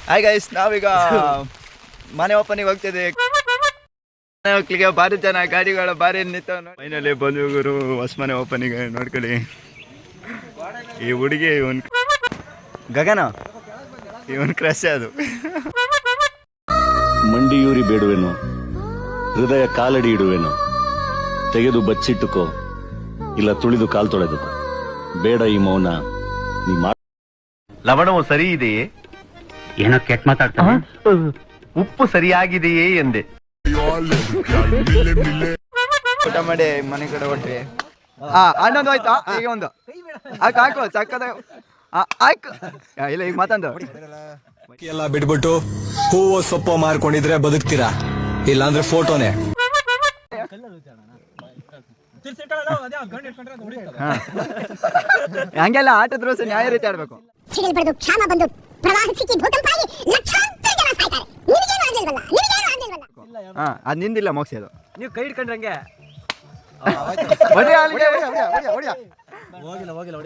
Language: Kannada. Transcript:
ಹಾಯ್ ಗೈಸ್, ನಾವೀಗ ಮನೆ ಓಪನಿಗೆ ಹೋಗ್ತಿದ್ದೆ. ಮನೆ ಹೋಗ್ಲಿಕ್ಕೆ ಭಾರಿ ಜನ, ಗಾಡಿಗಳು ಭಾರಿ ನಿಂತವ. ಫೈನಲಿ ಬಂದ್ವಿ ಗುರು ಹೊಸ ಮನೆ ಓಪನಿಗೆ. ನೋಡ್ಕೊಳ್ಳಿ, ಈ ಹುಡುಗಿ ಇವನ್ ಗಗನ, ಇವನ್ ಕ್ರಶ್ ಅದು. ಮಂಡಿಯೂರಿ ಬೇಡುವೆನು, ಹೃದಯ ಕಾಲಡಿ ಇಡುವೆನು, ತೆಗೆದು ಬಚ್ಚಿಟ್ಟುಕೋ, ಇಲ್ಲ ತುಳಿದು ಕಾಲ್ ತೊಳೆದುಕೋ, ಬೇಡ ಈ ಮೌನ. ಲವಣವು ಸರಿ ಇದೆಯೇ? ಏನೋ ಕೆಟ್ಟ ಮಾತಾಡ್ತಾನೆ. ಉಪ್ಪು ಸರಿಯಾಗಿದೆಯೇ ಎಂದೆ. ಊಟ ಮಾಡಿ ಮನೆ ಕಡೆ ಹೊಟ್ರಿ. ಹನ್ನೊಂದು ಆಯ್ತಾ? ಈಗ ಒಂದು ಹಾಕು ಸಕ್ಕದ ಆಯ್ತು. ಇಲ್ಲ ಈಗ ಮಾತಂದು ಎಲ್ಲ ಬಿಟ್ಬಿಟ್ಟು ಹೂವು ಸೊಪ್ಪು ಮಾರ್ಕೊಂಡಿದ್ರೆ ಬದುಕ್ತೀರಾ, ಇಲ್ಲಾಂದ್ರೆ ಫೋಟೋನೇ. ಹಂಗೆಲ್ಲ ಆಟದ ರೋಸ ನ್ಯಾಯ ರೀತಿ ಆಡ್ಬೇಕು. ಸಿಡಿಲ್ ಬಡಿದು ಕ್ಷಾಮ ಬಂದು ಪ್ರವಾಹ ಸಿಕ್ಕಿ ಭೂಕಂಪ ಆಗಿ ಲಕ್ಷಾಂತರ ಜನ ಸಾಯ್ತಾರೆ. ನಿನಗೇನು ಆಗಿಲ್ವಲ್ಲ, ನಿನಗೇನು ಆಗಿಲ್ವಲ್ಲ. ಅದು ನಿಂದಿಲ್ಲ ಮೋಕ್ಷ ಅದು. ನೀವು ಕೈ ಹಿಡ್ಕೊಂಡ್ರಂಗೆ ಹೊಡಿ ಅಲ್ಲಿಗೆ, ಹೊಡಿ. ಹೋಗಿಲ್ಲ